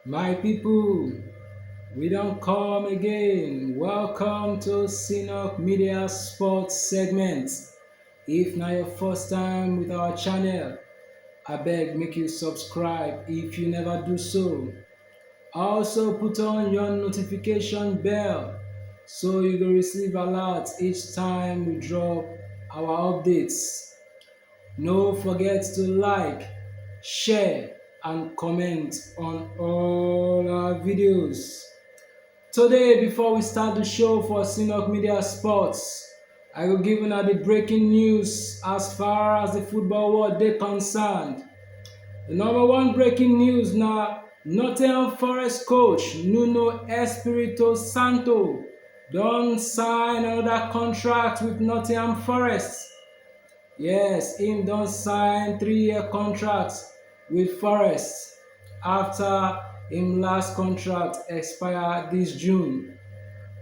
My people, we don't come again. Welcome to Sinok Media Sports segment. If na your first time with our channel, I beg make you subscribe if you never do so. Also put on your notification bell so you will receive alerts each time we drop our updates. No forget to like, share and comment on all our videos. Today, before we start the show for Sinok Media Sports, I will give you the breaking news as far as the football world is concerned. The number one breaking news now, Nottingham Forest coach Nuno Espirito Santo don't sign another contract with Nottingham Forest. Yes, him don sign 3-year contract with Forest after him last contract expire this June.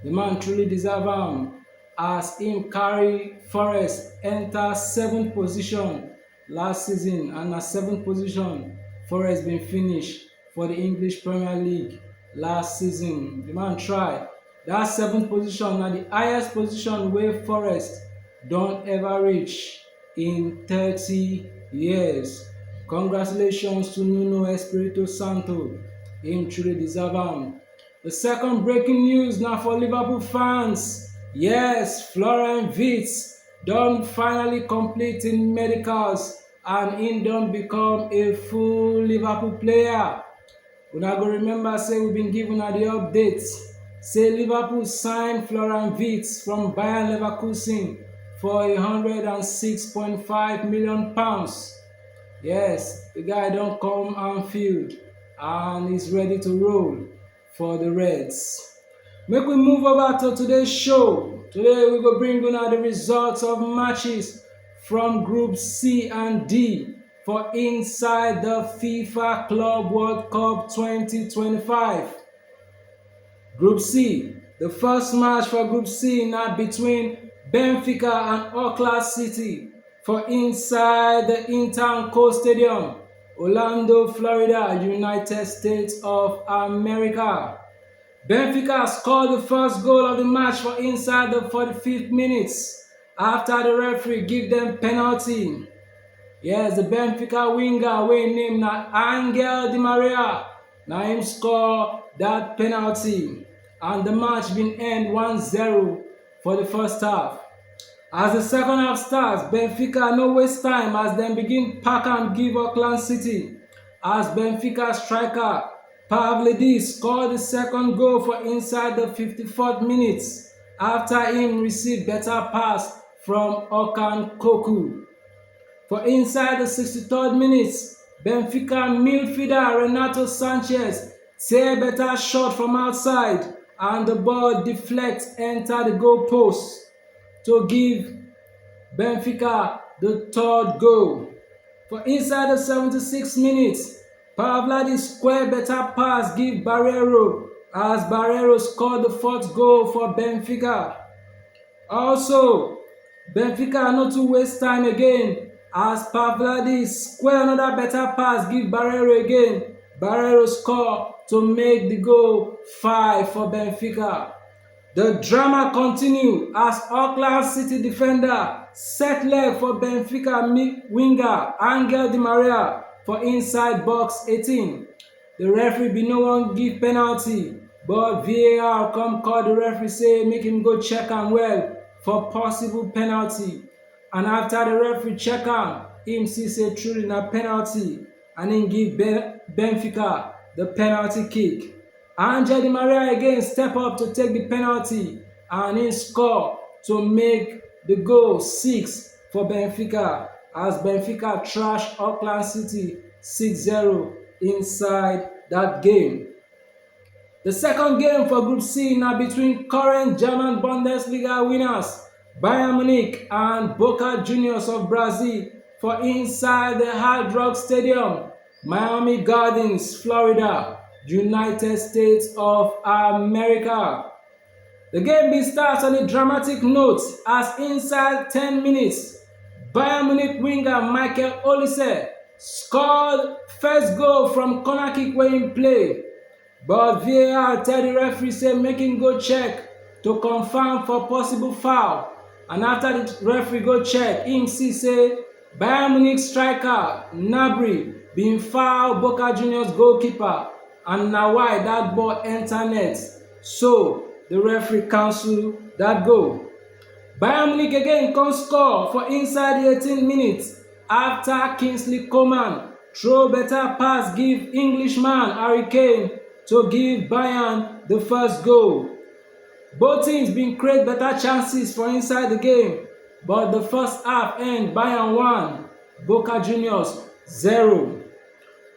The man truly deserve am as him carry Forest enter 7th position last season, and na 7th position Forest bin finish for the English Premier League last season. The man try. Dat 7th position na the highest position wey Forest don ever reach in 30 years. Congratulations to Nuno Espirito Santo. Him truly deserve am. The second breaking news now for Liverpool fans. Yes, Florian Wirtz don finally complete im medicals and im don become a full Liverpool player. Una go remember say we been give una the update say Liverpool sign Florian Wirtz from Bayern Leverkusen for £106.5 million. Yes, the guy don come Anfield and is ready to roll for the Reds. Make we move over to today's show. Today we go bring una the results of matches from Group C and D for inside the FIFA Club World Cup 2025. Group C. The first match for Group C now between Benfica and Auckland City for inside the Interco Stadium, Orlando, Florida, United States of America. Benfica scored the first goal of the match for inside the 45th minutes after the referee give them penalty. Yes, the Benfica winger wey name na Angel Di Maria na him score that penalty, and the match been end 1-0 for the first half. As the second half starts, Benfica no waste time as dem begin pack and give Auckland City as Benfica striker Pavlidis scored the second goal for inside the 54th minutes after him receive better pass from Okan Koku. For inside the 63rd minutes, Benfica midfielder Renato Sanchez tear better shot from outside and the ball deflects enter the goal post to give Benfica the third goal. For inside the 76th minutes, Pavlidis square better pass give Barreiro as Barreiro scored the fourth goal for Benfica. Also, Benfica no too waste time again as Pavlidis square another better pass give Barreiro again. Barreiro score to make the goal 5 for Benfica. The drama continue as Auckland City defender set leg for Benfica winger Angel Di Maria for inside box 18. The referee bin no wan give penalty, but VAR come call the referee say make him go check am well for possible penalty. And after the referee check am, him see say truly na penalty and him give Benfica the penalty kick. Angel Di Maria again step up to take the penalty and he score to make the goal 6 for Benfica as Benfica trash Auckland City 6-0 inside that game. The second game for Group C now between current German Bundesliga winners Bayern Munich and Boca Juniors of Brazil for inside the Hard Rock Stadium, Miami Gardens, Florida, United States of America. The game bin starts on a dramatic note as inside 10 minutes, Bayern Munich winger Michael Olise scored first goal from corner kick wey him play But VAR tell the referee say make him go check to confirm for possible foul. And after the referee go check, him see say Bayern Munich striker Gnabry bin foul Boca Juniors goalkeeper, and na why that ball enter net. So the referee cancel that goal. Bayern Munich again come score for inside the 18th minute after Kingsley Coman throw better pass give Englishman Harry Kane to give Bayern the first goal. Both teams bin create better chances for inside the game, but the first half end Bayern 1, Boca Juniors 0.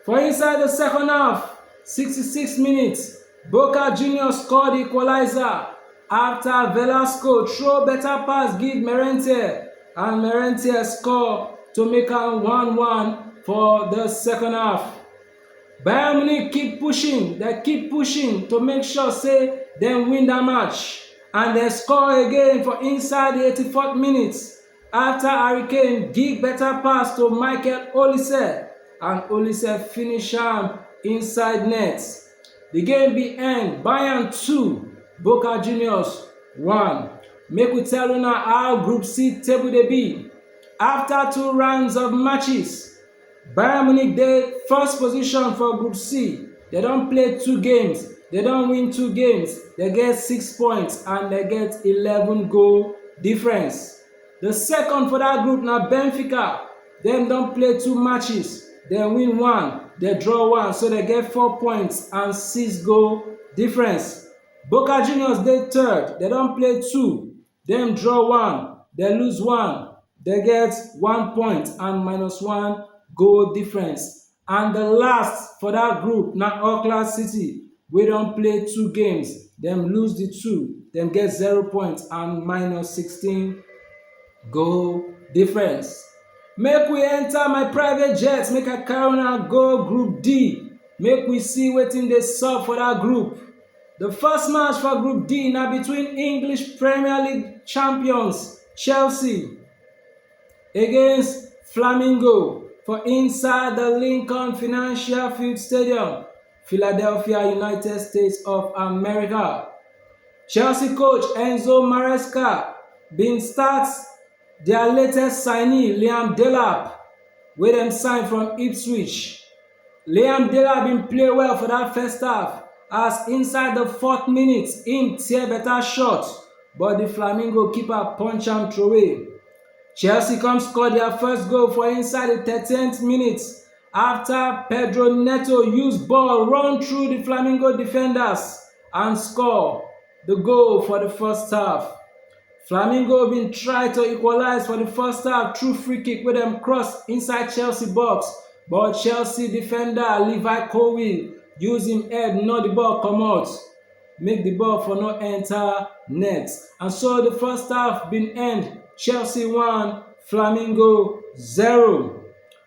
For inside the second half, 66 minutes, Boca Juniors scored the equalizer after Velasco throw better pass give Merentier, and Merentier score to make am 1-1 for the second half. Bayern Munich keep pushing, they keep pushing to make sure say dem win that match, and they score again for inside the 84th minute after Harry Kane give better pass to Michael Olise, and Olise finish am inside net. The game be end Bayern 2, Boca Juniors 1. Make we tell una how Group C table dey be. After 2 rounds of matches, Bayern Munich dey first position for Group C. They don play 2 games. They don win 2 games. They get 6 points and they get 11 goal difference. The second for that group na Benfica. Dem don play 2 matches. They win 1, they draw 1, so they get 4 points and 6 goal difference. Boca Juniors dey third. They don play 2. Dem draw 1, they lose 1. They get 1 point and -1 goal difference. And the last for that group na Auckland City. We don play 2 games. Dem lose the 2. Dem get 0 points and -16 goal difference. Make we enter my private jet, make I carry una go Group D. Make we see wetin dey sup for that group. The first match for Group D na between English Premier League champions Chelsea against Flamingo for inside the Lincoln Financial Field Stadium, Philadelphia, United States of America. Chelsea coach Enzo Maresca bin start their latest signee Liam Delap, wey dem sign from Ipswich. Liam Delap bin play well for that first half, as inside the 4th minute him tear better shot, but the Flamingo keeper punch am throway. Chelsea come score their first goal for inside the 13th minute after Pedro Neto use ball run through the Flamingo defenders and score the goal for the first half. Flamingo bin try to equalize for the first half through free kick wey dem cross inside Chelsea box, but Chelsea defender Levi Colwill use him head knock the ball comot, make the ball for no enter net. And so the first half bin end Chelsea 1, Flamingo 0.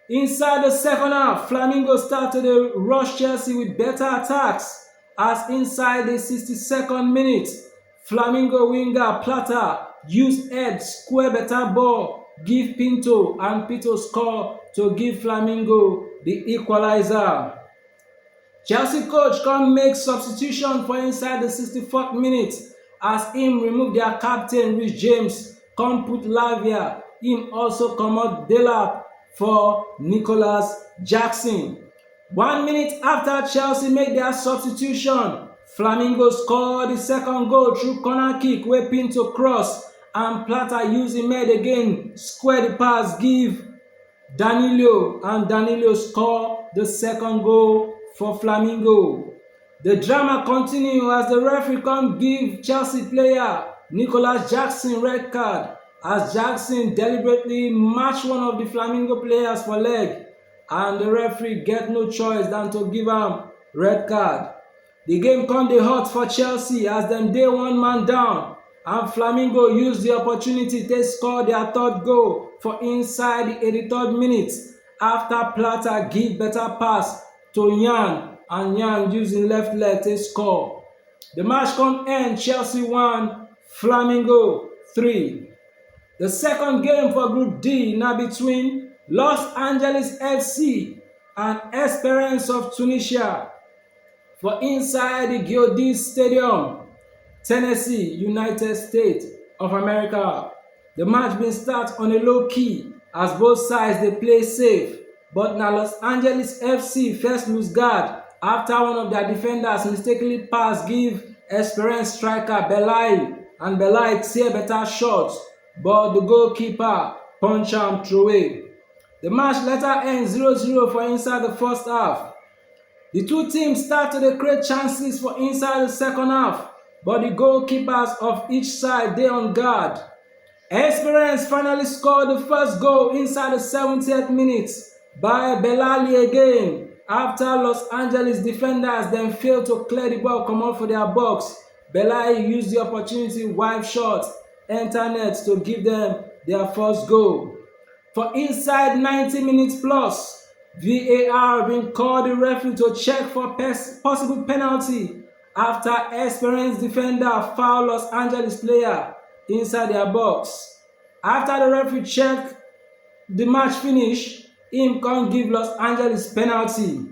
Inside the second half, Flamingo started to rush Chelsea with better attacks, as inside the 62nd minute, Flamingo winger Plata used head square better ball give Pinto, and Pinto score to give Flamingo the equalizer. Chelsea coach come make substitution for inside the 64th minute as him remove their captain Rhys James, come put Lavia. Him also comot Delap for Nicholas Jackson. 1 minute after Chelsea make their substitution, Flamingo score the second goal through corner kick wey Pinto cross, and Plata use him head again square the pass give Danilo, and Danilo score the second goal for Flamingo. The drama continue as the referee come give Chelsea player Nicholas Jackson red card, as Jackson deliberately match one of the Flamingo players for leg, and the referee get no choice than to give am red card. The game come dey hot for Chelsea as dem dey 1 man down, and Flamingo use the opportunity to score their 3rd goal for inside the 83rd minute after Plata give better pass to Yan, and Yan use him left leg to score. The match come end Chelsea 1, Flamingo 3. The second game for Group D na between Los Angeles FC and Esperance of Tunisia for inside the Gilded Stadium, Tennessee, United States of America. The match bin start on a low key as both sides dey play safe, but na Los Angeles FC first lose guard after one of their defenders mistakenly pass give experienced striker Belai, and Belai tear better shot, but the goalkeeper punch am throway. The match later end 0-0 for inside the first half. The two teams start to dey create chances for inside the second half, but the goalkeepers of each side dey on guard. Experience finally scored the first goal inside the 70th minute by Belali again after Los Angeles defenders then failed to clear the ball comot for their box. Belali used the opportunity wide shot enter net to give them their first goal. For inside 90 minutes plus, VAR bin call the referee to check for possible penalty after experienced defender foul Los Angeles player inside their box. After the referee check the match finish, him come give Los Angeles penalty.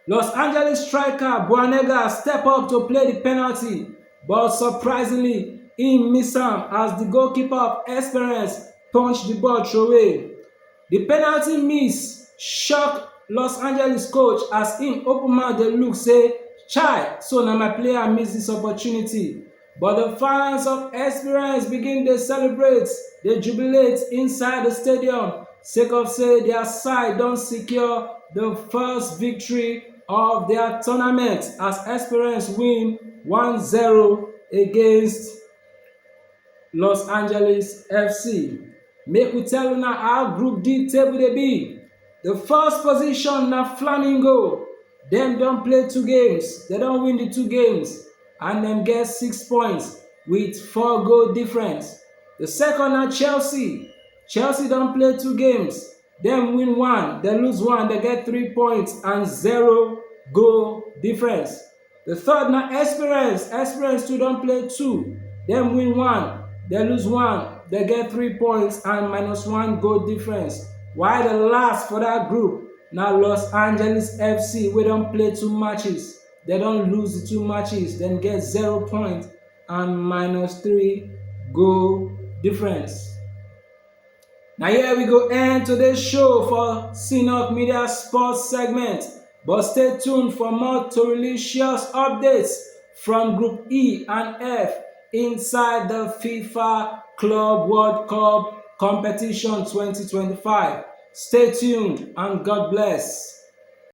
Los Angeles striker Boanega step up to play the penalty, but surprisingly, he miss am as the goalkeeper of Experience punch the ball throway. The penalty miss shock Los Angeles coach as him open mouth dey look say, "Chai, so na my player miss this opportunity." But the fans of Experience begin dey celebrate, dey jubilate inside the stadium sake of say their side don secure the first victory of their tournament as Experience win 1-0 against Los Angeles FC. Make we tell una how Group D table dey be. The first position na Flamingo. Dem don play 2 games. Dem don win the 2 games and dem get 6 points with 4 goal difference. The second na Chelsea. Chelsea don play 2 games. Dem win 1, dem lose 1, dem get 3 points and 0 goal difference. The third na Experience. Experience too don play 2. Dem win 1, dem lose 1, dem get 3 points and -1 goal difference. While the last for that group na Los Angeles FC wey don play 2 matches. Dem don lose the 2 matches, dem get 0 points and -3 goal difference. Now here we go end today's show for CNOC Media Sports segment, but stay tuned for more delicious updates from Group E and F inside the FIFA Club World Cup competition 2025. Stay tuned and God bless.